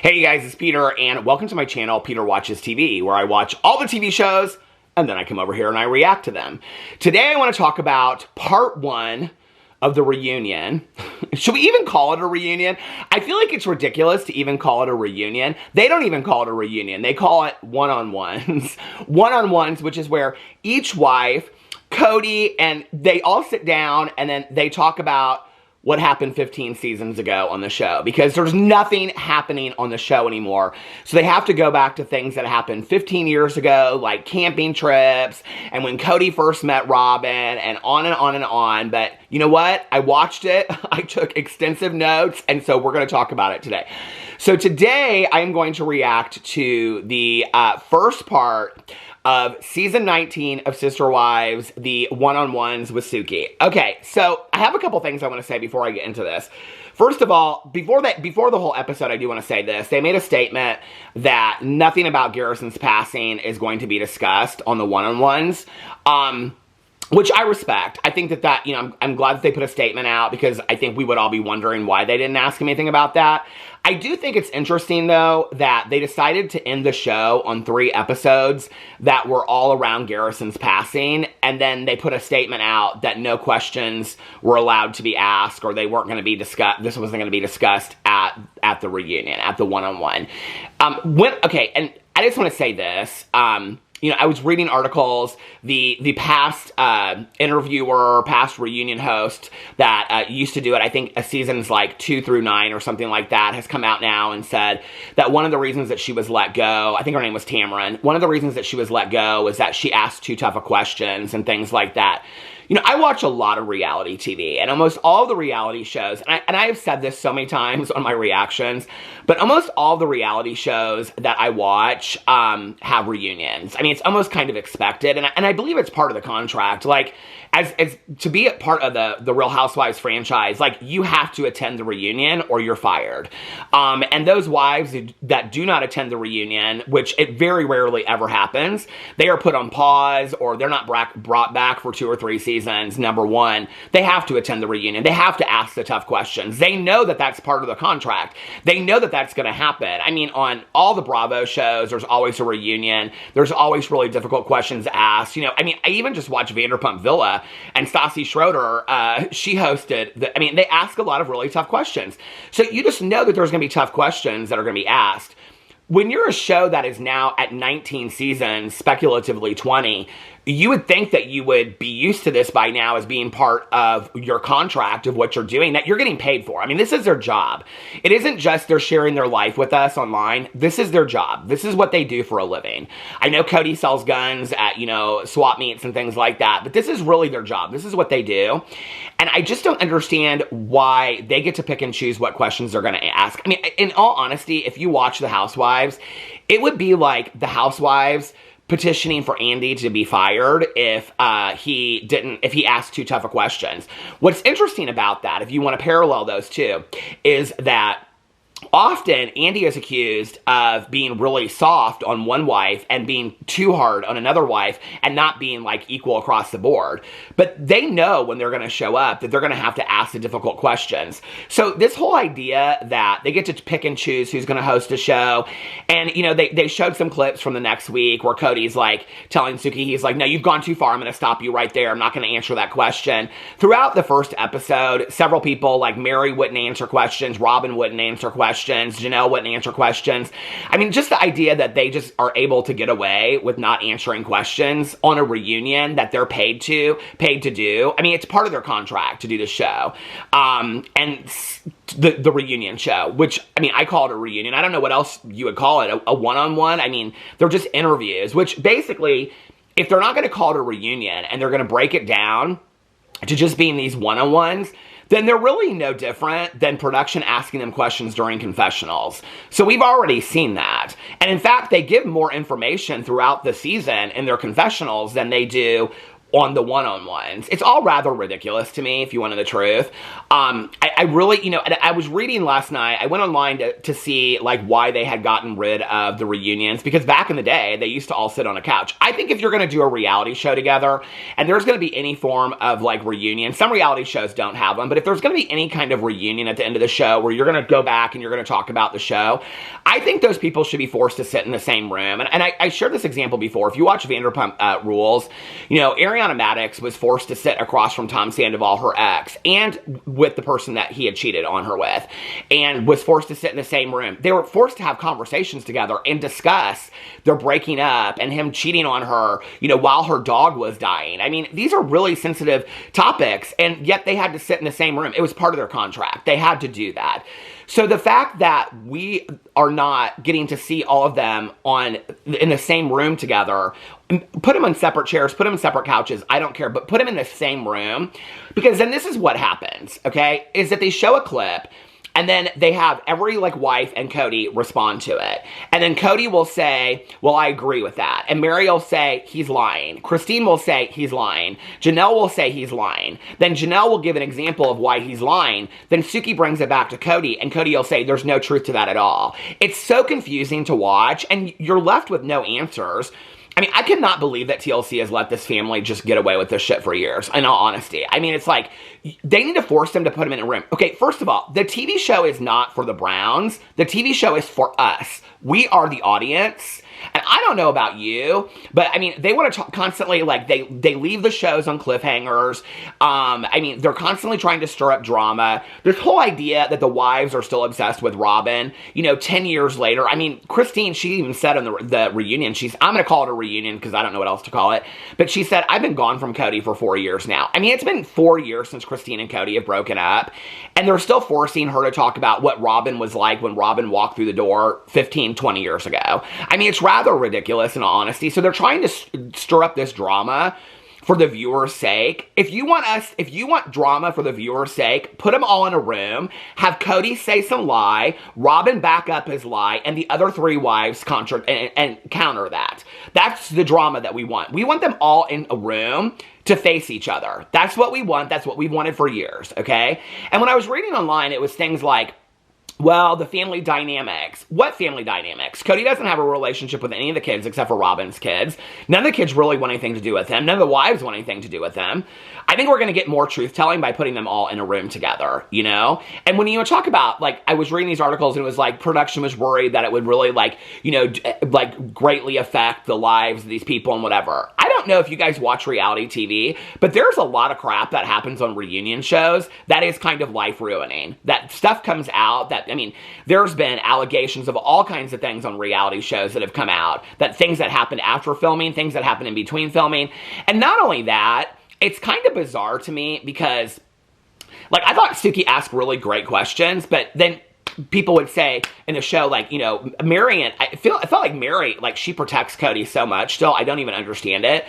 Hey guys, it's Peter, and welcome to my channel, Peter Watches TV, where I watch all the TV shows, and then I come over here and I react to them. Today I want to talk about part 1 of the reunion. Should we even call it a reunion? I feel like it's ridiculous to even call it a reunion. They don't even call it a reunion. They call it one-on-ones. One-on-ones, which is where each wife, Kody, and they all sit down and then they talk about what happened 15 seasons ago on the show, because there's nothing happening on the show anymore. So they have to go back to things that happened 15 years ago, like camping trips, and when Kody first met Robin, and on and on and on. But you know what? I watched it, I took extensive notes, and so we're gonna talk about it today. So today, I am going to react to the first part of season 19 of Sister Wives, the one-on-ones with Suki. Okay, so I have a couple things I want to say before I get into this. First of all, before the whole episode, I do want to say this. They made a statement that nothing about Garrison's passing is going to be discussed on the one-on-ones. Which I respect. I think that, you know, I'm glad that they put a statement out, because I think we would all be wondering why they didn't ask him anything about that. I do think it's interesting, though, that they decided to end the show on 3 episodes that were all around Garrison's passing, and then they put a statement out that no questions were allowed to be asked, or they weren't going to be discussed. This wasn't going to be discussed at the reunion, at the one-on-one. Okay, and I just want to say this. You know, I was reading articles, the past interviewer, past reunion host that used to do it, I think seasons like 2 through 9 or something like that, has come out now and said that one of the reasons that she was let go, I think her name was Tamron, one of the reasons that she was let go was that she asked too tough of questions and things like that. You know, I watch a lot of reality TV, and almost all of the reality shows, and I have said this so many times on my reactions, but almost all the reality shows that I watch have reunions. I mean, it's almost kind of expected, and I believe it's part of the contract. Like, as to be a part of the Real Housewives franchise, like, you have to attend the reunion or you're fired. And those wives that do not attend the reunion, which it very rarely ever happens, they are put on pause, or they're not brought back for 2 or 3 seasons. Number one, they have to attend the reunion. They have to ask the tough questions. They know that that's part of the contract. They know that that's going to happen. I mean, on all the Bravo shows, there's always a reunion. There's always really difficult questions asked. You know, I mean, I even just watched Vanderpump Villa, and Stassi Schroeder, she hosted, they ask a lot of really tough questions. So you just know that there's going to be tough questions that are going to be asked. When you're a show that is now at 19 seasons, speculatively 20, you would think that you would be used to this by now as being part of your contract of what you're doing, that you're getting paid for. I mean, this is their job. It isn't just they're sharing their life with us online. This is their job. This is what they do for a living. I know Kody sells guns at, you know, swap meets and things like that, but this is really their job. This is what they do. And I just don't understand why they get to pick and choose what questions they're going to ask. I mean, in all honesty, if you watch The Housewives, it would be like The Housewives petitioning for Andy to be fired if he asked too tough of questions. What's interesting about that, if you want to parallel those two, is that often Andy is accused of being really soft on one wife and being too hard on another wife and not being like equal across the board. But they know when they're going to show up that they're going to have to ask the difficult questions. So this whole idea that they get to pick and choose who's going to host a show, and you know, they showed some clips from the next week where Kody's like telling Suki, he's like, no, you've gone too far. I'm going to stop you right there. I'm not going to answer that question. Throughout the first episode, several people like Mary wouldn't answer questions, Robin wouldn't answer questions, Janelle wouldn't answer questions. I mean, just the idea that they just are able to get away with not answering questions on a reunion that they're paid to do. I mean, it's part of their contract to do the show. And the reunion show, which, I mean, I call it a reunion. I don't know what else you would call it, a one-on-one. I mean, they're just interviews, which basically, if they're not going to call it a reunion and they're going to break it down to just being these one-on-ones, then they're really no different than production asking them questions during confessionals. So we've already seen that. And in fact, they give more information throughout the season in their confessionals than they do on the one-on-ones. It's all rather ridiculous to me, if you want to know the truth. I really, you know, I was reading last night, I went online to see, like, why they had gotten rid of the reunions, because back in the day, they used to all sit on a couch. I think if you're going to do a reality show together, and there's going to be any form of, like, reunion, some reality shows don't have them, but if there's going to be any kind of reunion at the end of the show where you're going to go back and you're going to talk about the show, I think those people should be forced to sit in the same room. And I shared this example before. If you watch Vanderpump Rules, you know, Ariana Madix was forced to sit across from Tom Sandoval, her ex, and with the person that he had cheated on her with, and was forced to sit in the same room. They were forced to have conversations together and discuss their breaking up and him cheating on her, you know, while her dog was dying. I mean, these are really sensitive topics, and yet they had to sit in the same room. It was part of their contract. They had to do that. So the fact that we are not getting to see all of them in the same room together, put them on separate chairs, put them on separate couches, I don't care, but put them in the same room, because then this is what happens, okay, is that they show a clip, and then they have every, like, wife and Kody respond to it. And then Kody will say, well, I agree with that. And Mary will say, he's lying. Christine will say, he's lying. Janelle will say, he's lying. Then Janelle will give an example of why he's lying. Then Suki brings it back to Kody, and Kody will say, there's no truth to that at all. It's so confusing to watch, and you're left with no answers. I mean, I could not believe that TLC has let this family just get away with this shit for years, in all honesty. I mean, it's like, they need to force them to put them in a room. Okay, first of all, the TV show is not for the Browns. The TV show is for us. We are the audience. And I don't know about you, but I mean, they want to constantly, like, they leave the shows on cliffhangers. I mean, they're constantly trying to stir up drama. This whole idea that the wives are still obsessed with Robin, you know, 10 years later. I mean, Christine, she even said on the reunion, I'm going to call it a reunion because I don't know what else to call it. But she said, I've been gone from Kody for 4 years now. I mean, it's been 4 years since Christine and Kody have broken up. And they're still forcing her to talk about what Robin was like when Robin walked through the door 15, 20 years ago. I mean, it's rather ridiculous in all honesty. So they're trying to stir up this drama for the viewer's sake. If you want drama for the viewer's sake, put them all in a room, have Kody say some lie, Robin back up his lie, and the other three wives counter that. That's the drama that we want. We want them all in a room to face each other. That's what we want. That's what we've wanted for years, okay? And when I was reading online, it was things like, well, the family dynamics. What family dynamics? Kody doesn't have a relationship with any of the kids except for Robin's kids. None of the kids really want anything to do with him. None of the wives want anything to do with him. I think we're going to get more truth-telling by putting them all in a room together, you know? And when you talk about, like, I was reading these articles and it was like production was worried that it would really, like, you know, like, greatly affect the lives of these people and whatever. I don't know if you guys watch reality TV, but there's a lot of crap that happens on reunion shows that is kind of life-ruining. That stuff comes out that, I mean, there's been allegations of all kinds of things on reality shows that have come out, that things that happened after filming, things that happened in between filming. And not only that, it's kind of bizarre to me because, like, I thought Suki asked really great questions, but then people would say in the show, like, you know, Marion, I felt like Mary, like, she protects Kody so much. Still, I don't even understand it.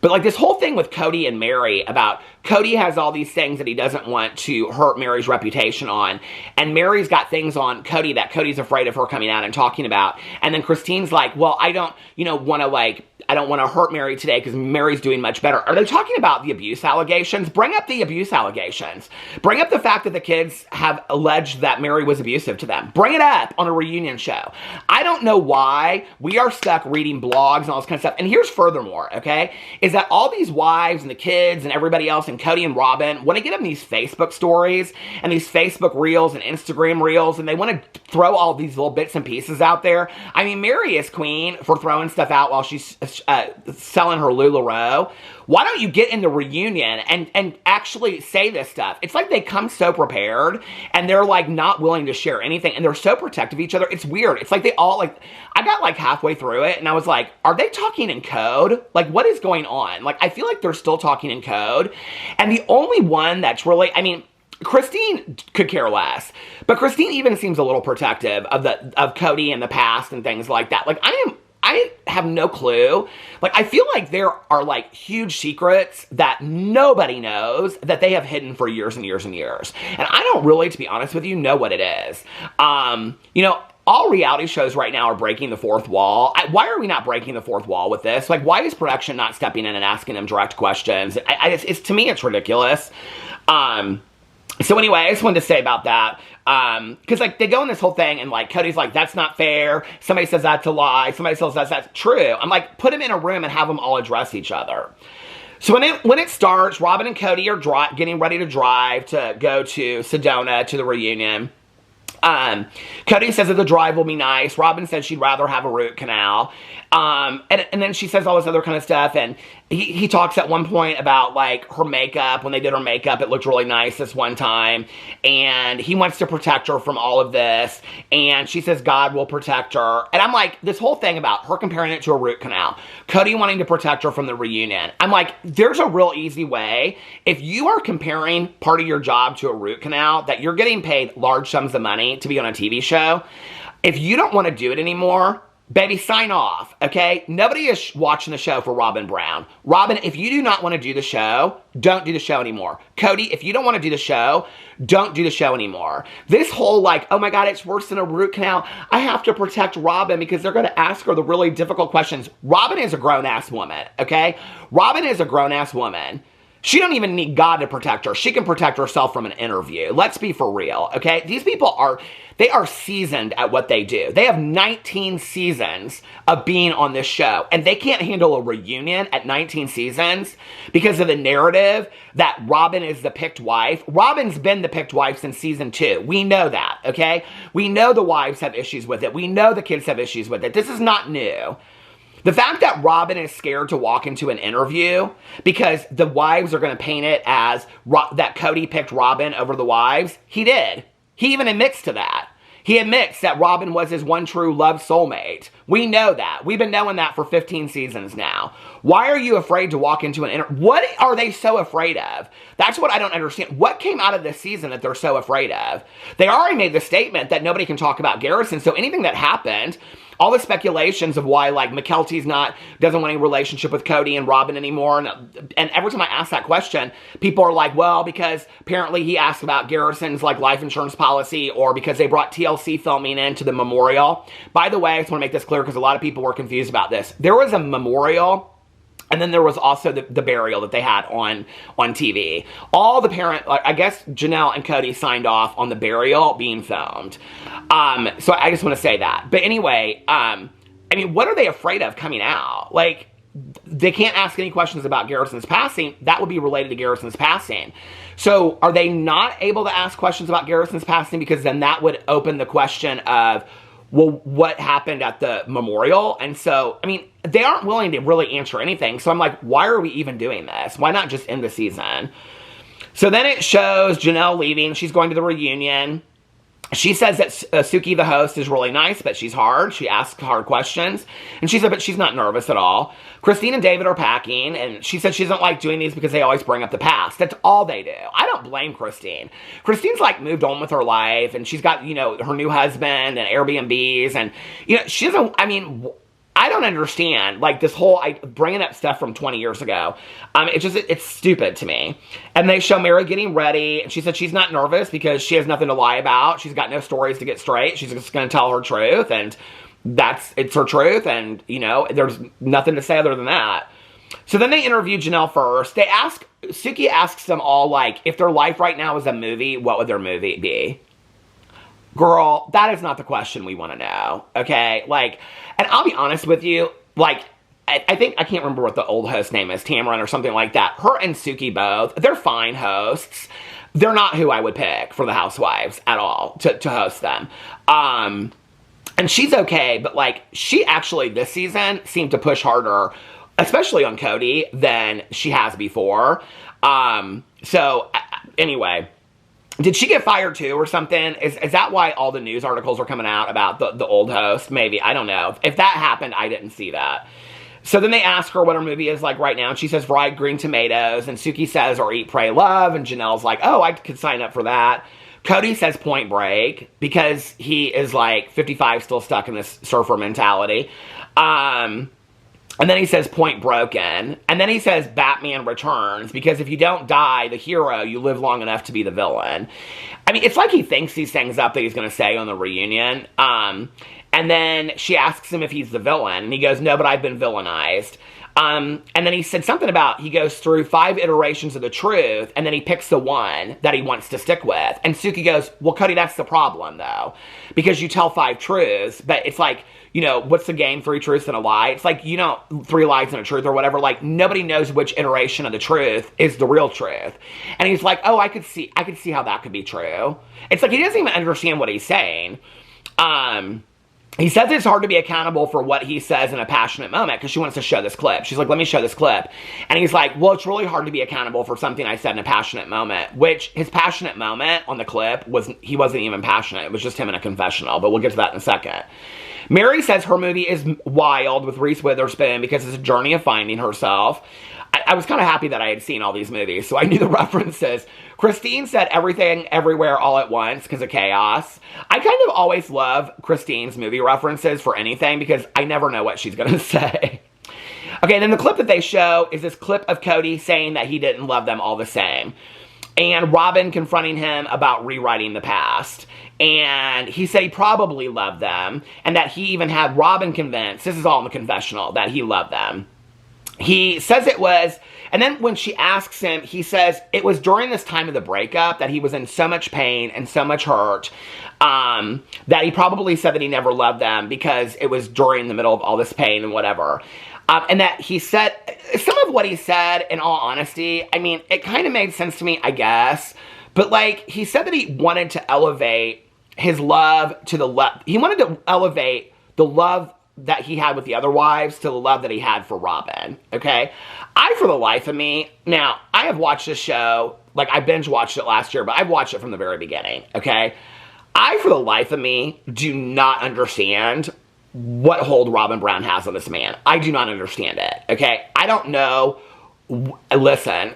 But, like, this whole thing with Kody and Mary about Kody has all these things that he doesn't want to hurt Mary's reputation on. And Mary's got things on Kody that Cody's afraid of her coming out and talking about. And then Christine's like, well, I don't, you know, want to, like, I don't want to hurt Mary today because Mary's doing much better. Are they talking about the abuse allegations? Bring up the abuse allegations. Bring up the fact that the kids have alleged that Mary was abusive to them. Bring it up on a reunion show. I don't know why we are stuck reading blogs and all this kind of stuff. And here's furthermore, okay, is that all these wives and the kids and everybody else and Kody and Robin want to get them these Facebook stories and these Facebook reels and Instagram reels, and they want to throw all these little bits and pieces out there. I mean, Mary is queen for throwing stuff out while she's selling her LuLaRoe. Why don't you get in the reunion and actually say this stuff? It's like they come so prepared and they're like not willing to share anything and they're so protective of each other. It's weird. It's like they all like, I got like halfway through it and I was like, are they talking in code? Like what is going on? Like I feel like they're still talking in code. And the only one that's really, I mean, Christine could care less, but Christine even seems a little protective of Kody and the past and things like that. Like I have no clue. Like, I feel like there are, like, huge secrets that nobody knows that they have hidden for years and years and years. And I don't really, to be honest with you, know what it is. You know, all reality shows right now are breaking the fourth wall. Why are we not breaking the fourth wall with this? Like, why is production not stepping in and asking them direct questions? To me, it's ridiculous. So anyway, I just wanted to say about that. Because, like, they go in this whole thing, and, like, Kody's like, that's not fair. Somebody says that's a lie. Somebody says that's true. I'm like, put them in a room and have them all address each other. So when it starts, Robin and Kody are getting ready to drive to go to Sedona to the reunion. Kody says that the drive will be nice. Robin says she'd rather have a root canal. And then she says all this other kind of stuff, and he talks at one point about, like, her makeup. When they did her makeup, it looked really nice this one time, and he wants to protect her from all of this, and she says God will protect her. And I'm like, this whole thing about her comparing it to a root canal, Kody wanting to protect her from the reunion. I'm like, there's a real easy way. If you are comparing part of your job to a root canal, that you're getting paid large sums of money to be on a TV show, if you don't want to do it anymore, baby, sign off, okay? Nobody is watching the show for Robin Brown. Robin, if you do not want to do the show, don't do the show anymore. Kody, if you don't want to do the show, don't do the show anymore. This whole, like, oh my God, it's worse than a root canal. I have to protect Robin because they're going to ask her the really difficult questions. Robin is a grown-ass woman, okay? Robin is a grown-ass woman. She don't even need God to protect her. She can protect herself from an interview. Let's be for real, okay? These people they are seasoned at what they do. They have 19 seasons of being on this show, and they can't handle a reunion at 19 seasons because of the narrative that Robin is the picked wife. Robin's been the picked wife since season 2. We know that, okay? We know the wives have issues with it. We know the kids have issues with it. This is not new. The fact that Robin is scared to walk into an interview because the wives are going to paint it as that Kody picked Robin over the wives, he did. He even admits to that. He admits that Robin was his one true love soulmate. We know that. We've been knowing that for 15 seasons now. Why are you afraid to walk into an interview? What are they so afraid of? That's what I don't understand. What came out of this season that they're so afraid of? They already made the statement that nobody can talk about Garrison, so anything that happened, all the speculations of why, like, McKelty's doesn't want any relationship with Kody and Robin anymore. And every time I ask that question, people are like, well, because apparently he asked about Garrison's, like, life insurance policy, or because they brought TLC filming into the memorial. By the way, I just want to make this clear because a lot of people were confused about this. There was a memorial, and then there was also the burial that they had on TV. All the I guess Janelle and Kody signed off on the burial being filmed. So I just want to say that. But anyway, I mean, what are they afraid of coming out? Like, they can't ask any questions about Garrison's passing. That would be related to Garrison's passing. So are they not able to ask questions about Garrison's passing? Because then that would open the question of, well, what happened at the memorial? And so, I mean, they aren't willing to really answer anything. So I'm like, why are we even doing this? Why not just end the season? So then it shows Janelle leaving. She's going to the reunion. She says that Suki, the host, is really nice, but she's hard. She asks hard questions. And she said, but she's not nervous at all. Christine and David are packing, and she said she doesn't like doing these because they always bring up the past. That's all they do. I don't blame Christine. Christine's, like, moved on with her life, and she's got, you know, her new husband and Airbnbs, and, you know, she doesn't, I mean, I don't understand, like, this whole, bringing up stuff from 20 years ago. It's stupid to me. And they show Mary getting ready, and she said she's not nervous because she has nothing to lie about. She's got no stories to get straight. She's just going to tell her truth, and it's her truth, and, you know, there's nothing to say other than that. So then they interview Janelle first. Suki asks them all, like, if their life right now is a movie, what would their movie be? Girl, that is not the question we want to know, okay? Like, and I'll be honest with you, like, I think, I can't remember what the old host name is, Tamron or something like that. Her and Suki both, they're fine hosts. They're not who I would pick for the Housewives at all to host them. And she's okay, but, like, she actually this season seemed to push harder, especially on Kody, than she has before. Anyway, did she get fired too or something? Is that why all the news articles are coming out about the old host? Maybe. I don't know. If that happened, I didn't see that. So then they ask her what her movie is like right now, and she says fried green tomatoes, and Suki says or Eat, Pray, Love, and Janelle's like, oh, I could sign up for that. Kody says Point Break because he is, like, 55, still stuck in this surfer mentality. And And then he says Point Broken. And then he says Batman Returns, because if you don't die the hero, you live long enough to be the villain. I mean, it's like he thinks these things up that he's going to say on the reunion. And then she asks him if he's the villain. And he goes, no, but I've been villainized. And then he said something about, he goes through 5 iterations of the truth, and then he picks the one that he wants to stick with. And Suki goes, well, Kody, that's the problem, though. Because you tell 5 truths, but it's like, you know, what's the game? 3 truths and a lie? It's like, you know, 3 lies and a truth or whatever. Like, nobody knows which iteration of the truth is the real truth. And he's like, oh, I could see how that could be true. It's like, he doesn't even understand what he's saying. He says it's hard to be accountable for what he says in a passionate moment, because she wants to show this clip. She's like, let me show this clip. And he's like, well, it's really hard to be accountable for something I said in a passionate moment, which his passionate moment on the clip he wasn't even passionate. It was just him in a confessional, but we'll get to that in a second. Mary says her movie is wild with Reese Witherspoon because it's a journey of finding herself. I was kind of happy that I had seen all these movies, so I knew the references. Christine said Everything, Everywhere, All at Once because of chaos. I kind of always love Christine's movie references for anything because I never know what she's going to say. Okay, then the clip that they show is this clip of Kody saying that he didn't love them all the same. And Robin confronting him about rewriting the past. And he said he probably loved them, and that he even had Robin convinced, this is all in the confessional, that he loved them. He says it was, and then when she asks him, he says it was during this time of the breakup that he was in so much pain and so much hurt that he probably said that he never loved them because it was during the middle of all this pain and whatever. And that he said, some of what he said, in all honesty, I mean, it kind of made sense to me, I guess. But, like, he said that he wanted to elevate his love to the love. He wanted to elevate the love that he had with the other wives to the love that he had for Robin, okay? For the life of me, now, I have watched this show, like, I binge watched it last year, but I've watched it from the very beginning, okay? For the life of me, do not understand what hold Robin Brown has on this man. I do not understand it, okay? I don't know. Listen,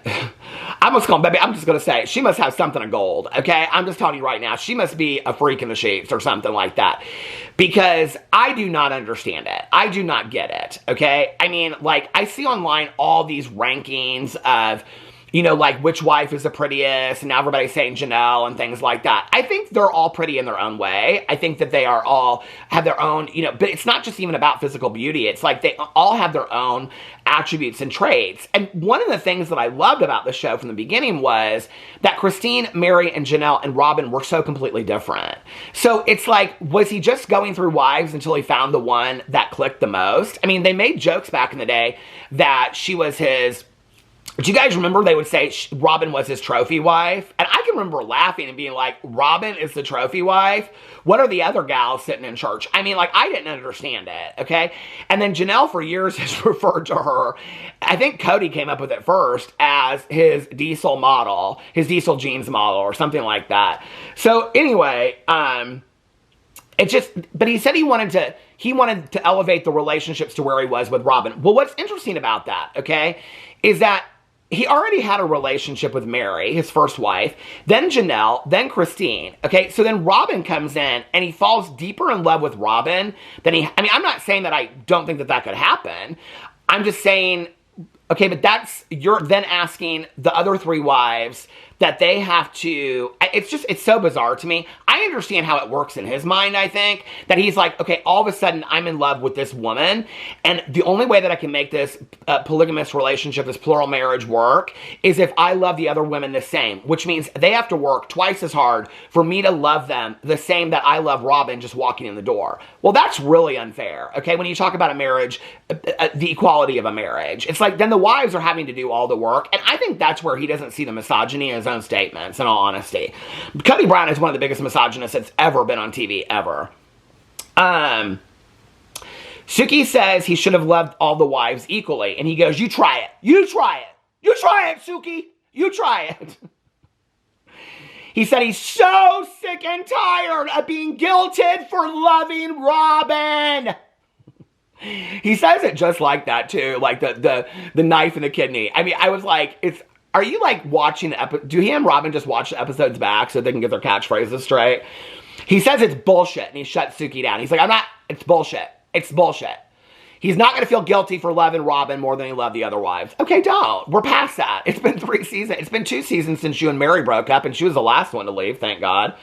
I'm just going to say, she must have something of gold, okay? I'm just telling you right now, she must be a freak in the sheets or something like that. Because I do not understand it. I do not get it, okay? I mean, like, I see online all these rankings of, you know, like, which wife is the prettiest, and now everybody's saying Janelle and things like that. I think they're all pretty in their own way. I think that they are all, have their own, you know, but it's not just even about physical beauty. It's like they all have their own attributes and traits. And one of the things that I loved about the show from the beginning was that Christine, Mary, and Janelle and Robin were so completely different. So it's like, was he just going through wives until he found the one that clicked the most? I mean, they made jokes back in the day that she was his... Do you guys remember they would say Robin was his trophy wife? And I can remember laughing and being like, Robin is the trophy wife? What are the other gals sitting in church? I mean, like, I didn't understand it, okay? And then Janelle for years has referred to her, I think Kody came up with it first, as his diesel model, his diesel jeans model or something like that. So anyway, it just, but he said he wanted to elevate the relationships to where he was with Robin. Well, what's interesting about that, okay, is that he already had a relationship with Mary, his first wife, then Janelle, then Christine, okay? So then Robin comes in, and he falls deeper in love with Robin than I mean, I'm not saying that I don't think that that could happen. I'm just saying, okay, but you're then asking the other 3 wives that they have to, it's so bizarre to me. I understand how it works in his mind, I think, that he's like, okay, all of a sudden I'm in love with this woman, and the only way that I can make this polygamous relationship, this plural marriage work, is if I love the other women the same, which means they have to work twice as hard for me to love them the same that I love Robin just walking in the door. Well, that's really unfair, okay? When you talk about a marriage, the equality of a marriage, it's like then the wives are having to do all the work, and I think that's where he doesn't see the misogyny in his own statements, in all honesty. Kody Brown is one of the biggest misogynists that's ever been on TV, ever. Suki says he should have loved all the wives equally, and he goes, you try it. You try it. You try it, Suki. You try it. He said he's so sick and tired of being guilted for loving Robin. He says it just like that, too. Like the knife in the kidney. I mean, I was like, are you like watching do he and Robin just watch the episodes back so they can get their catchphrases straight? He says it's bullshit, and he shuts Suki down. He's like, it's bullshit. It's bullshit. He's not going to feel guilty for loving Robin more than he loved the other wives. Okay, don't. We're past that. It's been 3 seasons. It's been 2 seasons since you and Mary broke up, and she was the last one to leave, thank God.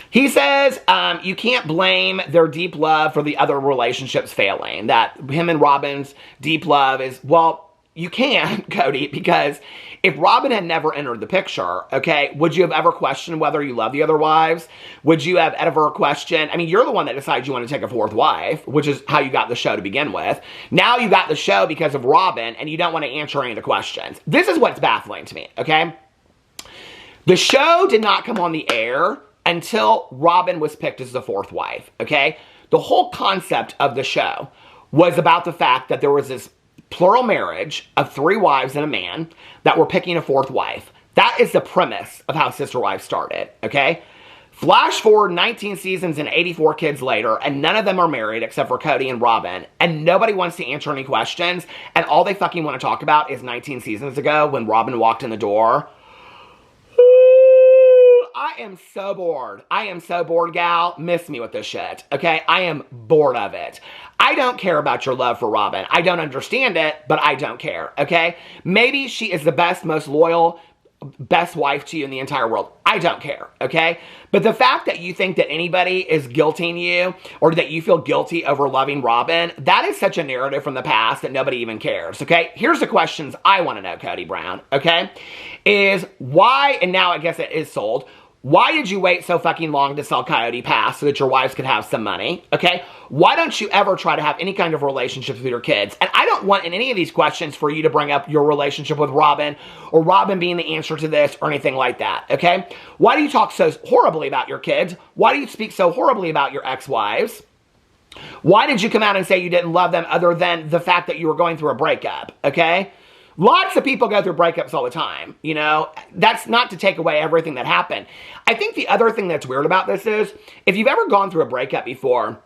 He says you can't blame their deep love for the other relationships failing. That him and Robin's deep love is, well, you can, Kody, because if Robin had never entered the picture, okay, would you have ever questioned whether you love the other wives? Would you have ever questioned? I mean, you're the one that decides you want to take a 4th wife, which is how you got the show to begin with. Now you got the show because of Robin, and you don't want to answer any of the questions. This is what's baffling to me, okay? The show did not come on the air until Robin was picked as the 4th wife, okay? The whole concept of the show was about the fact that there was this plural marriage of 3 wives and a man that were picking a 4th wife. That is the premise of how Sister Wives started, okay? Flash forward 19 seasons and 84 kids later, and none of them are married except for Kody and Robin, and nobody wants to answer any questions, and all they fucking want to talk about is 19 seasons ago when Robin walked in the door. I am so bored. I am so bored, gal. Miss me with this shit, okay? I am bored of it. I don't care about your love for Robin. I don't understand it, but I don't care, okay? Maybe she is the best, most loyal, best wife to you in the entire world. I don't care, okay? But the fact that you think that anybody is guilting you or that you feel guilty over loving Robin, that is such a narrative from the past that nobody even cares, okay? Here's the questions I want to know, Kody Brown, okay? Is why, and now I guess it is sold, why did you wait so fucking long to sell Coyote Pass so that your wives could have some money, okay? Why don't you ever try to have any kind of relationships with your kids? And I don't want in any of these questions for you to bring up your relationship with Robin or Robin being the answer to this or anything like that, okay? Why do you talk so horribly about your kids? Why do you speak so horribly about your ex-wives? Why did you come out and say you didn't love them other than the fact that you were going through a breakup, okay? Lots of people go through breakups all the time, you know? That's not to take away everything that happened. I think the other thing that's weird about this is, if you've ever gone through a breakup before,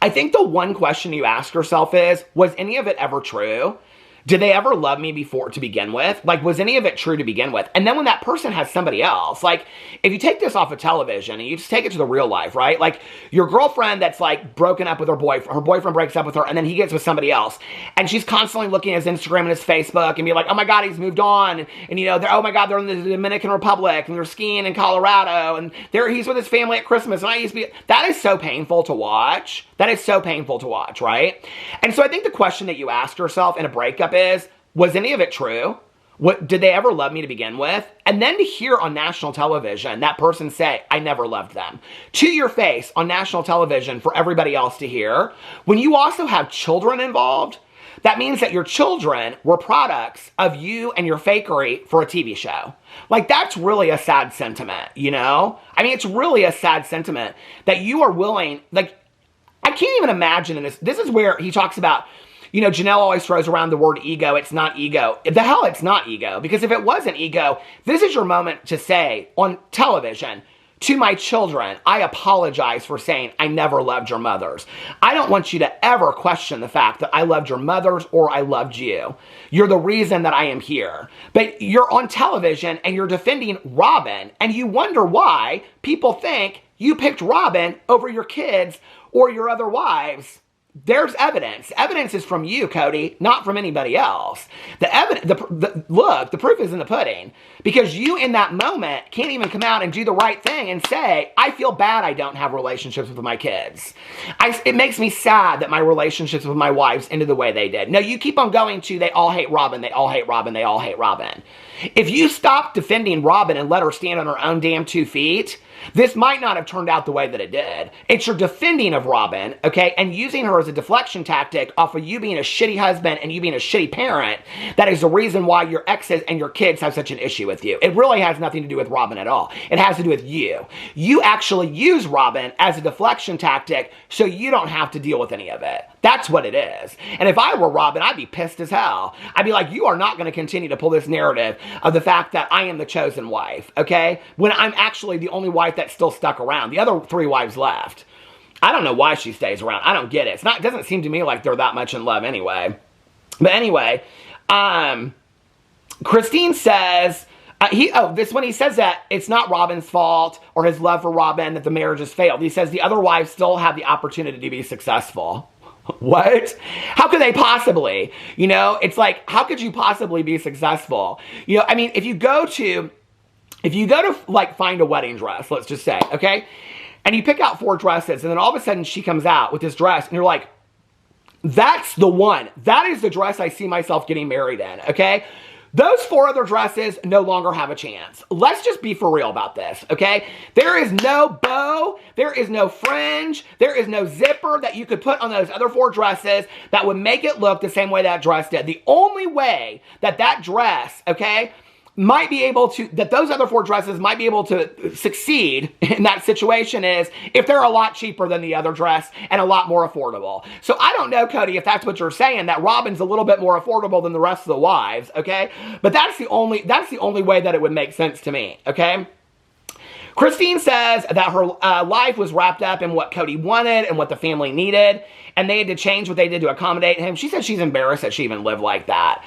I think the one question you ask yourself is, was any of it ever true? Did they ever love me before to begin with? Like, was any of it true to begin with? And then when that person has somebody else, like, if you take this off of television and you just take it to the real life, right? Like, your girlfriend that's, like, broken up with her boyfriend breaks up with her, and then he gets with somebody else. And she's constantly looking at his Instagram and his Facebook and be like, oh my God, he's moved on. And you know, oh my God, they're in the Dominican Republic, and they're skiing in Colorado, and he's with his family at Christmas, and I used to be, that is so painful to watch. That is so painful to watch, right? And so I think the question that you ask yourself in a breakup is, was any of it true? Did they ever love me to begin with? And then to hear on national television that person say, I never loved them, to your face on national television for everybody else to hear, when you also have children involved, that means that your children were products of you and your fakery for a TV show. Like, that's really a sad sentiment, you know? I mean, it's really a sad sentiment that you are willing, like, I can't even imagine in this. This is where he talks about, you know, Janelle always throws around the word ego. It's not ego. The hell, it's not ego. Because if it wasn't ego, this is your moment to say on television, to my children, I apologize for saying I never loved your mothers. I don't want you to ever question the fact that I loved your mothers or I loved you. You're the reason that I am here. But you're on television and you're defending Robin, and you wonder why people think you picked Robin over your kids or your other wives. There's evidence. Evidence is from you, Kody, not from anybody else. Look, the proof is in the pudding. Because you, in that moment, can't even come out and do the right thing and say, I feel bad I don't have relationships with my kids. It makes me sad that my relationships with my wives ended the way they did. No, you keep on going to, they all hate Robin, they all hate Robin, they all hate Robin. If you stop defending Robin and let her stand on her own damn 2 feet, this might not have turned out the way that it did. It's your defending of Robin, okay, and using her as a deflection tactic off of you being a shitty husband and you being a shitty parent that is the reason why your exes and your kids have such an issue with you. It really has nothing to do with Robin at all. It has to do with you. You actually use Robin as a deflection tactic so you don't have to deal with any of it. That's what it is. And if I were Robin, I'd be pissed as hell. I'd be like, you are not going to continue to pull this narrative of the fact that I am the chosen wife, okay? When I'm actually the only wife that's still stuck around. The other 3 wives left. I don't know why she stays around. I don't get it. It doesn't seem to me like they're that much in love anyway. But anyway, Christine says, when he says that it's not Robin's fault or his love for Robin that the marriage has failed. He says the other wives still have the opportunity to be successful. What? How could they possibly? You know, it's like, how could you possibly be successful? You know, I mean, if you go to like find a wedding dress, let's just say, okay? And you pick out 4 dresses, and then all of a sudden she comes out with this dress, and you're like, that's the one. That is the dress I see myself getting married in, okay? Those 4 other dresses no longer have a chance. Let's just be for real about this, okay? There is no bow, there is no fringe, there is no zipper that you could put on those other 4 dresses that would make it look the same way that dress did. The only way that that dress, okay, might be able to, that those other 4 dresses might be able to succeed in that situation is if they're a lot cheaper than the other dress and a lot more affordable. So I don't know, Kody, if that's what you're saying, that Robin's a little bit more affordable than the rest of the wives, okay? But that's the only way that it would make sense to me, okay? Christine says that her life was wrapped up in what Kody wanted and what the family needed, and they had to change what they did to accommodate him. She said she's embarrassed that she even lived like that.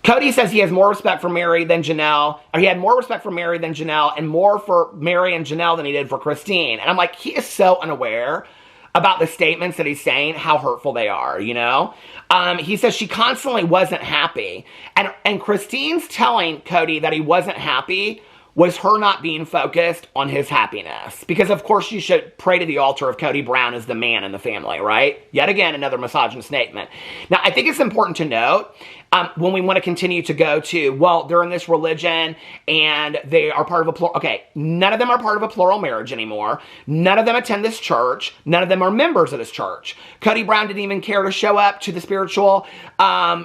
Kody says he has more respect for Mary than Janelle, or he had more respect for Mary than Janelle, and more for Mary and Janelle than he did for Christine. And I'm like, he is so unaware about the statements that he's saying, how hurtful they are, you know? He says she constantly wasn't happy. And Christine's telling Kody that he wasn't happy was her not being focused on his happiness. Because, of course, you should pray to the altar of Kody Brown as the man in the family, right? Yet again, another misogynist statement. Now, I think it's important to note, when we want to continue to go to, well, they're in this religion and they are part of a plural. Okay, none of them are part of a plural marriage anymore. None of them attend this church. None of them are members of this church. Kody Brown didn't even care to show up to the spiritual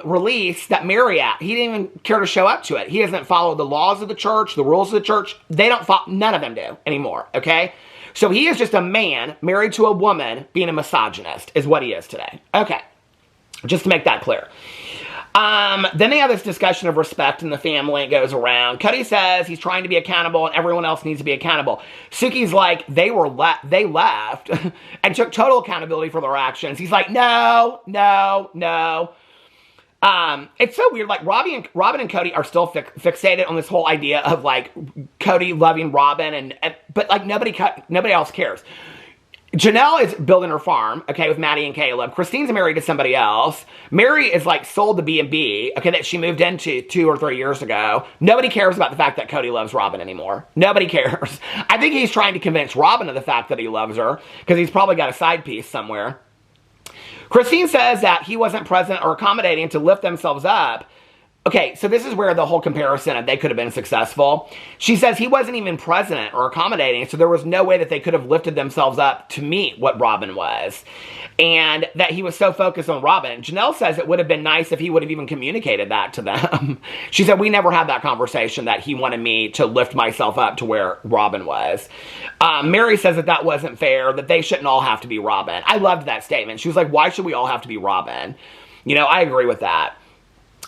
release that Mary at. He didn't even care to show up to it. He doesn't follow the laws of the church, the rules of the church. They don't follow, none of them do anymore, okay? So he is just a man married to a woman being a misogynist is what he is today. Okay, just to make that clear. Then they have this discussion of respect in the family. It goes around. Kody says he's trying to be accountable and everyone else needs to be accountable. Suki's like, they left and took total accountability for their actions. He's like, no. It's so weird. Like Robin and Kody are still fixated on this whole idea of like Kody loving Robin, but like nobody else cares. Janelle is building her farm, okay, with Maddie and Caleb. Christine's married to somebody else. Mary is like sold the B&B, okay, that she moved into 2 or 3 years ago. Nobody cares about the fact that Kody loves Robin anymore. Nobody cares. I think he's trying to convince Robin of the fact that he loves her because he's probably got a side piece somewhere. Christine says that he wasn't present or accommodating to lift themselves up. Okay, so this is where the whole comparison of they could have been successful. She says he wasn't even present or accommodating, so there was no way that they could have lifted themselves up to meet what Robin was. And that he was so focused on Robin. Janelle says it would have been nice if he would have even communicated that to them. She said, we never had that conversation that he wanted me to lift myself up to where Robin was. Mary says that wasn't fair, that they shouldn't all have to be Robin. I loved that statement. She was like, why should we all have to be Robin? You know, I agree with that.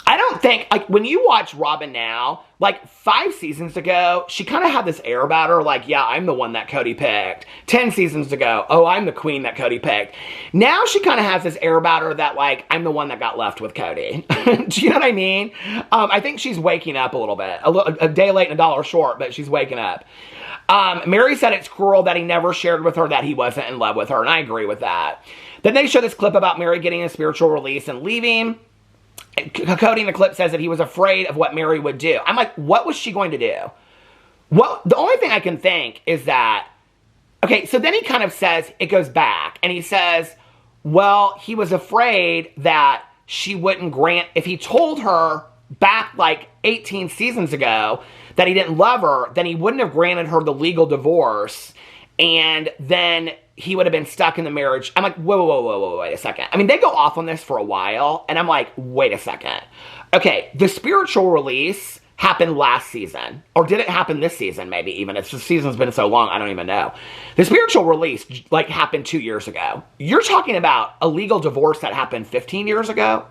I don't think, like, when you watch Robin now, like, 5 seasons ago, she kind of had this air about her, like, yeah, I'm the one that Kody picked. 10 seasons ago, oh, I'm the queen that Kody picked. Now she kind of has this air about her that, like, I'm the one that got left with Kody. Do you know what I mean? I think she's waking up a little bit. A day late and a dollar short, but she's waking up. Mary said it's cruel that he never shared with her that he wasn't in love with her, and I agree with that. Then they show this clip about Mary getting a spiritual release and leaving. Kody in the clip says that he was afraid of what Mary would do. I'm like, what was she going to do? Well, the only thing I can think is that, okay, so then he kind of says, it goes back, and he says, well, he was afraid that she wouldn't grant, if he told her back like 18 seasons ago that he didn't love her, then he wouldn't have granted her the legal divorce, and then he would have been stuck in the marriage. I'm like, whoa, wait a second. I mean, they go off on this for a while, and I'm like, wait a second. Okay, the spiritual release happened last season. Or did it happen this season, maybe even? It's the season's been so long, I don't even know. The spiritual release, like, happened 2 years ago. You're talking about a legal divorce that happened 15 years ago?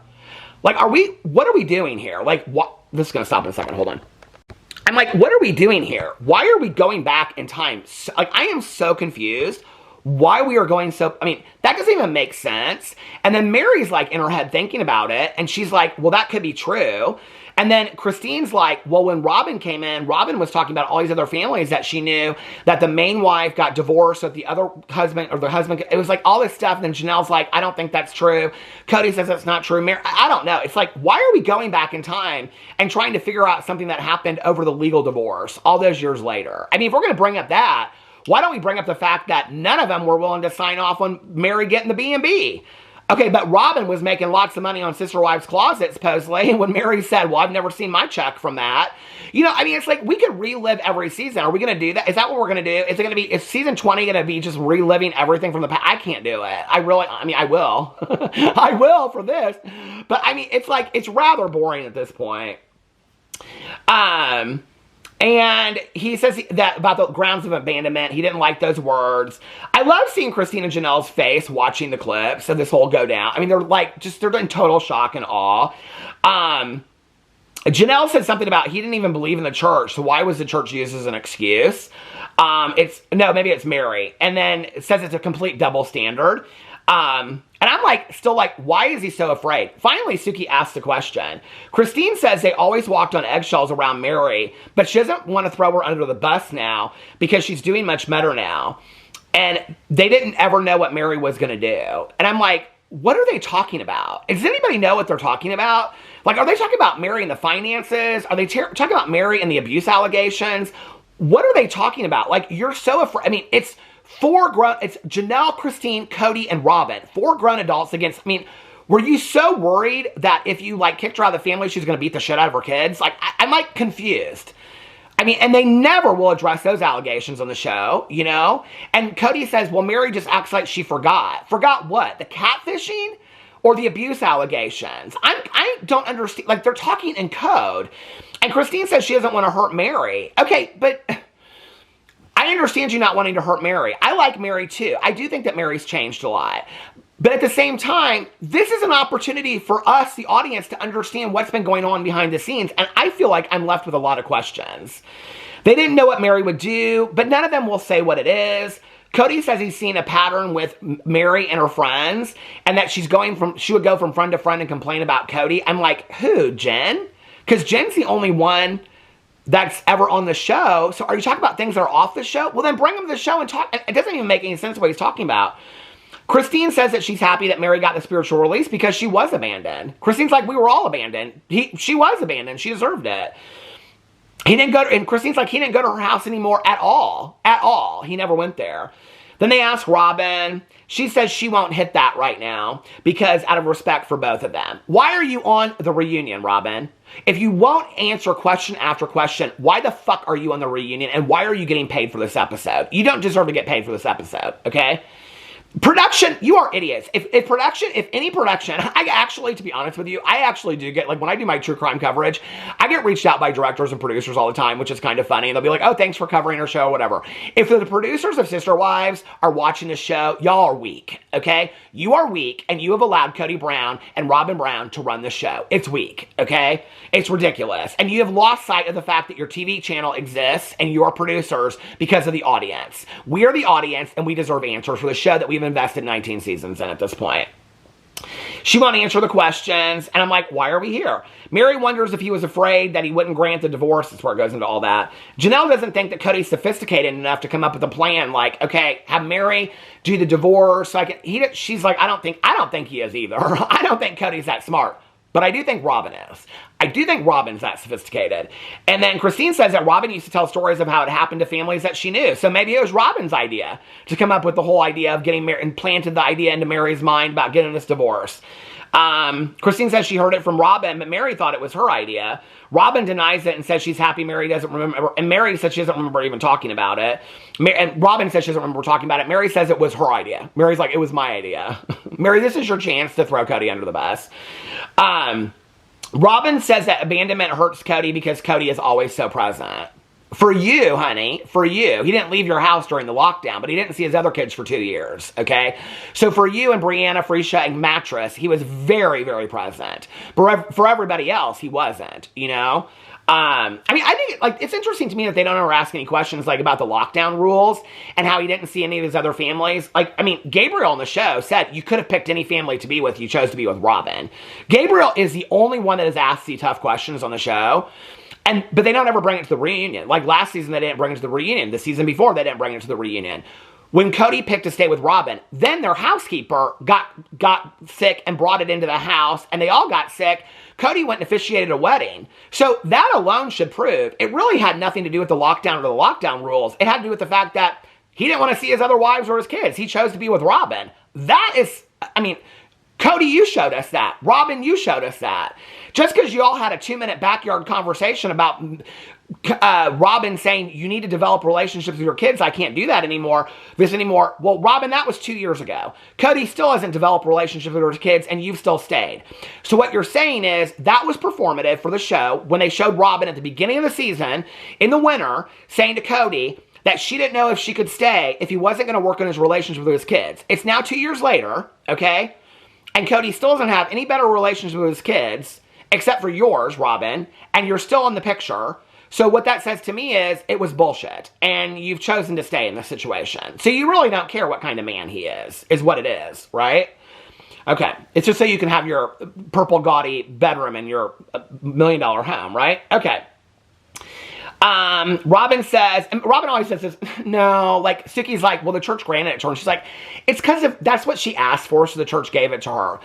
Like, what are we doing here? Like, what? This is going to stop in a second, hold on. I'm like, what are we doing here? Why are we going back in time? Like, I am so confused. why we are going so, I mean, that doesn't even make sense. And then Mary's like in her head thinking about it, and she's like, well, that could be true. And then Christine's like, well, when Robin came in, Robin was talking about all these other families that she knew, that the main wife got divorced, that the other husband, or the husband, it was like all this stuff. And then Janelle's like, I don't think that's true. Kody says that's not true. Mary, I don't know. It's like, why are we going back in time and trying to figure out something that happened over the legal divorce all those years later? I mean, if we're going to bring up that, why don't we bring up the fact that none of them were willing to sign off on Mary getting the B&B? Okay, but Robin was making lots of money on Sister Wives Closet, supposedly, and when Mary said, well, I've never seen my check from that. You know, I mean, it's like, we could relive every season. Are we going to do that? Is that what we're going to do? Is it going to be, is season 20 going to be just reliving everything from the past? I can't do it. I mean, I will. I will for this. But, I mean, it's like, it's rather boring at this point. And he says that about the grounds of abandonment, he didn't like those words. I love seeing Christine and Janelle's face watching the clips of this whole go down. I mean, they're like, they're in total shock and awe. Janelle said something about he didn't even believe in the church, so why was the church used as an excuse? Maybe it's Mary. And then it says it's a complete double standard. And I'm like, still like, why is he so afraid? Finally, Suki asks the question. Christine says they always walked on eggshells around Mary, but she doesn't want to throw her under the bus now because she's doing much better now. And they didn't ever know what Mary was going to do. And I'm like, what are they talking about? Does anybody know what they're talking about? Like, are they talking about Mary and the finances? Are they talking about Mary and the abuse allegations? What are they talking about? Like, you're so afraid. I mean, it's Janelle, Christine, Kody, and Robin. 4 grown adults against, I mean, were you so worried that if you, like, kicked her out of the family, she's going to beat the shit out of her kids? Like, I'm, like, confused. I mean, and they never will address those allegations on the show, you know? And Kody says, well, Mary just acts like she forgot. Forgot what? The catfishing? Or the abuse allegations? I don't understand. Like, they're talking in code. And Christine says she doesn't want to hurt Mary. Okay, but I understand you not wanting to hurt Mary. I like Mary too. I do think that Mary's changed a lot. But at the same time, this is an opportunity for us, the audience, to understand what's been going on behind the scenes. And I feel like I'm left with a lot of questions. They didn't know what Mary would do, but none of them will say what it is. Kody says he's seen a pattern with Mary and her friends, and that she would go from friend to friend and complain about Kody. I'm like, who, Jen? Because Jen's the only one that's ever on the show. So are you talking about things that are off the show? Well, then bring them to the show and talk. It doesn't even make any sense what he's talking about. Christine says that she's happy that Mary got the spiritual release because she was abandoned. Christine's like, we were all abandoned. She was abandoned. She deserved it. And Christine's like, he didn't go to her house anymore at all. At all. He never went there. Then they ask Robin. She says she won't hit that right now because out of respect for both of them. Why are you on the reunion, Robin? If you won't answer question after question, why the fuck are you on the reunion and why are you getting paid for this episode? You don't deserve to get paid for this episode, okay? Production, you are idiots. If any production, I actually, to be honest with you, I actually do get, like, when I do my true crime coverage, I get reached out by directors and producers all the time, which is kind of funny. And they'll be like, oh, thanks for covering our show, whatever. If the producers of Sister Wives are watching this show, y'all are weak, okay? You are weak, and you have allowed Kody Brown and Robin Brown to run the show. It's weak, okay? It's ridiculous. And you have lost sight of the fact that your TV channel exists and you are producers because of the audience. We are the audience, and we deserve answers for the show that we've invested 19 seasons in at this point. She won't answer the questions, and I'm like, why are we here? Mary wonders if he was afraid that he wouldn't grant the divorce. That's where it goes into all that. Janelle doesn't think that Kody's sophisticated enough to come up with a plan, like, okay, have Mary do the divorce. She's like, I don't think he is either. I don't think Kody's that smart. But I do think Robin is. I do think Robin's that sophisticated. And then Christine says that Robin used to tell stories of how it happened to families that she knew. So maybe it was Robin's idea to come up with the whole idea of getting married and planted the idea into Mary's mind about getting this divorce. Christine says she heard it from Robin, but Mary thought it was her idea. Robin denies it and says she's happy Mary doesn't remember. And Mary says she doesn't remember even talking about it. And Robin says she doesn't remember talking about it. Mary says it was her idea. Mary's like, it was my idea. Mary, this is your chance to throw Kody under the bus. Robin says that abandonment hurts Kody because Kody is always so present. For you, honey, for you. He didn't leave your house during the lockdown, but he didn't see his other kids for 2 years, okay? So for you and Brianna, Freisha, and Mattress, he was very, very present. But for everybody else, he wasn't, you know? I mean, I think, like, it's interesting to me that they don't ever ask any questions, like, about the lockdown rules and how he didn't see any of his other families. Like, I mean, Gabriel on the show said you could have picked any family to be with. You chose to be with Robin. Gabriel is the only one that has asked the tough questions on the show. But they don't ever bring it to the reunion. Like, last season, they didn't bring it to the reunion. The season before, they didn't bring it to the reunion. When Kody picked to stay with Robin, then their housekeeper got sick and brought it into the house, and they all got sick. Kody went and officiated a wedding. So that alone should prove it really had nothing to do with the lockdown or the lockdown rules. It had to do with the fact that he didn't want to see his other wives or his kids. He chose to be with Robin. That is, I mean, Kody, you showed us that. Robin, you showed us that. Just because you all had a 2-minute backyard conversation about Robin saying you need to develop relationships with your kids, I can't do that anymore, Well, Robin, that was 2 years ago. Kody still hasn't developed relationships with her kids, and you've still stayed. So what you're saying is that was performative for the show when they showed Robin at the beginning of the season in the winter saying to Kody that she didn't know if she could stay if he wasn't going to work on his relationship with his kids. It's now 2 years later, okay? And Kody still doesn't have any better relationship with his kids, except for yours, Robin, and you're still in the picture. So what that says to me is it was bullshit, and you've chosen to stay in this situation. So you really don't care what kind of man he is what it is, right? Okay, it's just so you can have your purple gaudy bedroom in your $1 million home, right? Okay. Robin says, and Robin always says this, no, like, Suki's like, well, the church granted it to her. And she's like, it's because that's what she asked for, so the church gave it to her.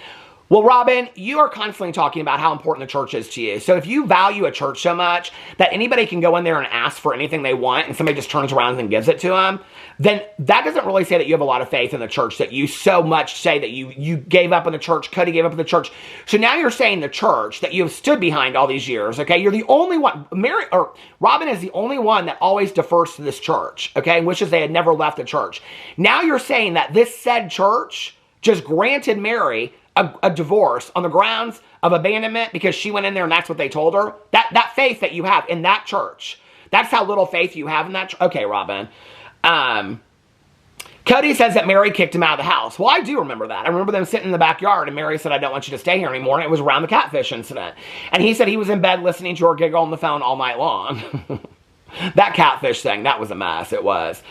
Well, Robin, you are constantly talking about how important the church is to you. So if you value a church so much that anybody can go in there and ask for anything they want and somebody just turns around and gives it to them, then that doesn't really say that you have a lot of faith in the church, that you so much say that you gave up on the church, Kody gave up on the church. So now you're saying the church that you have stood behind all these years, okay? You're the only one, Robin is the only one that always defers to this church, okay? And wishes they had never left the church. Now you're saying that this said church just granted Mary a divorce on the grounds of abandonment because she went in there and that's what they told her. That faith that you have in that church, that's how little faith you have in that church. Okay, Robin. Kody says that Mary kicked him out of the house. Well, I do remember that. I remember them sitting in the backyard and Mary said, I don't want you to stay here anymore. And it was around the catfish incident. And he said he was in bed listening to her giggle on the phone all night long. That catfish thing, that was a mess. It was.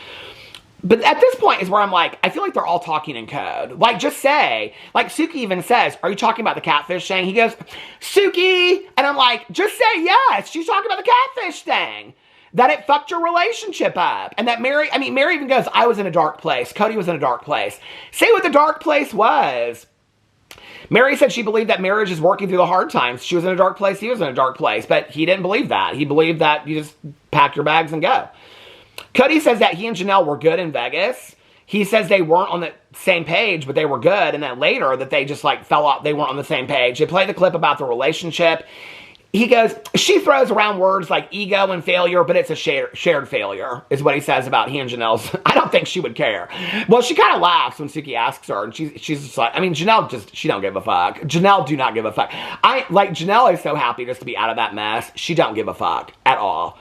But at this point is where I'm like, I feel like they're all talking in code. Like, just say, like Suki even says, are you talking about the catfish thing? He goes, Suki! And I'm like, just say yes. She's talking about the catfish thing. That it fucked your relationship up. And that Mary even goes, I was in a dark place. Kody was in a dark place. Say what the dark place was. Mary said she believed that marriage is working through the hard times. She was in a dark place. He was in a dark place. But he didn't believe that. He believed that you just pack your bags and go. Kody says that he and Janelle were good in Vegas. He says they weren't on the same page, but they were good. And then later that they just like fell off. They weren't on the same page. They play the clip about the relationship. He goes, she throws around words like ego and failure, but it's a shared failure, is what he says about he and Janelle's. I don't think she would care. Well, she kind of laughs when Suki asks her, and she's just like, I mean, Janelle she don't give a fuck. Janelle do not give a fuck. Janelle is so happy just to be out of that mess. She don't give a fuck at all.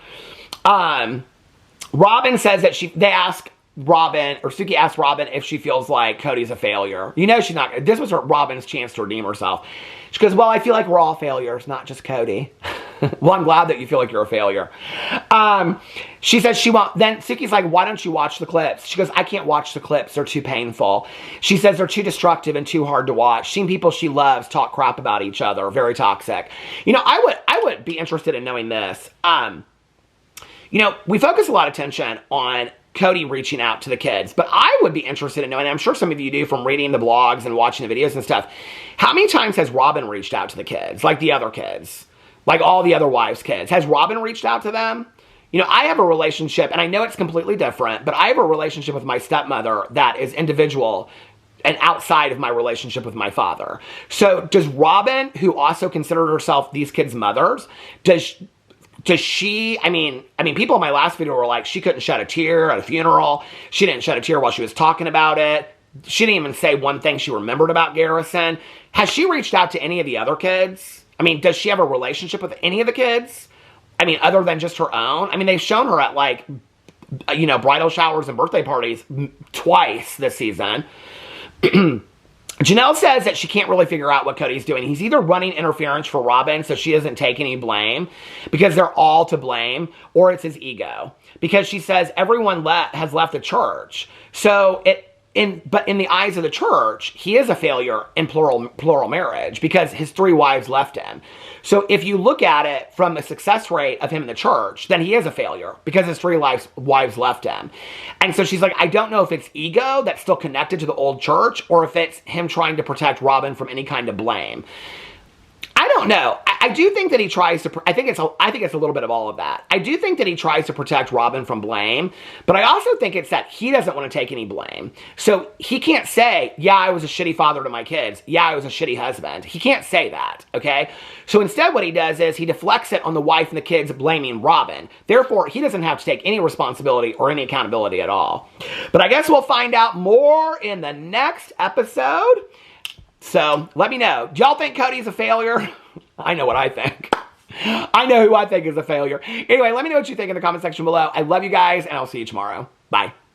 Robin says that Suki asked Robin if she feels like Kody's a failure. You know she's not. This was Robin's chance to redeem herself. She goes, well, I feel like we're all failures, not just Kody. Well, I'm glad that you feel like you're a failure. She says she won't. Then Suki's like, why don't you watch the clips? She goes, I can't watch the clips. They're too painful. She says they're too destructive and too hard to watch. Seeing people she loves talk crap about each other. Very toxic. You know, I would be interested in knowing this. You know, we focus a lot of attention on Kody reaching out to the kids, but I would be interested in knowing, and I'm sure some of you do from reading the blogs and watching the videos and stuff, how many times has Robin reached out to the kids, like the other kids, like all the other wives' kids? Has Robin reached out to them? You know, I have a relationship, and I know it's completely different, but I have a relationship with my stepmother that is individual and outside of my relationship with my father. So does Robin, who also considered herself these kids' mothers, does she, I mean, people in my last video were like, she couldn't shed a tear at a funeral. She didn't shed a tear while she was talking about it. She didn't even say one thing she remembered about Garrison. Has she reached out to any of the other kids? I mean, does she have a relationship with any of the kids? I mean, other than just her own? I mean, they've shown her at, like, you know, bridal showers and birthday parties twice this season. Janelle says that she can't really figure out what Kody's doing. He's either running interference for Robin so she doesn't take any blame because they're all to blame, or it's his ego. Because she says everyone has left the church. So but in the eyes of the church, he is a failure in plural marriage because his 3 wives left him. So if you look at it from a success rate of him in the church, then he is a failure because his 3 wives left him. And so she's like, I don't know if it's ego that's still connected to the old church or if it's him trying to protect Robin from any kind of blame. I don't know. I do think that he tries to, I think it's a little bit of all of that. I do think that he tries to protect Robin from blame, but I also think it's that he doesn't want to take any blame. So he can't say, yeah, I was a shitty father to my kids. Yeah, I was a shitty husband. He can't say that, okay? So instead what he does is he deflects it on the wife and the kids, blaming Robin. Therefore, he doesn't have to take any responsibility or any accountability at all. But I guess we'll find out more in the next episode. So, let me know. Do y'all think Kody's a failure? I know what I think. I know who I think is a failure. Anyway, let me know what you think in the comment section below. I love you guys, and I'll see you tomorrow. Bye.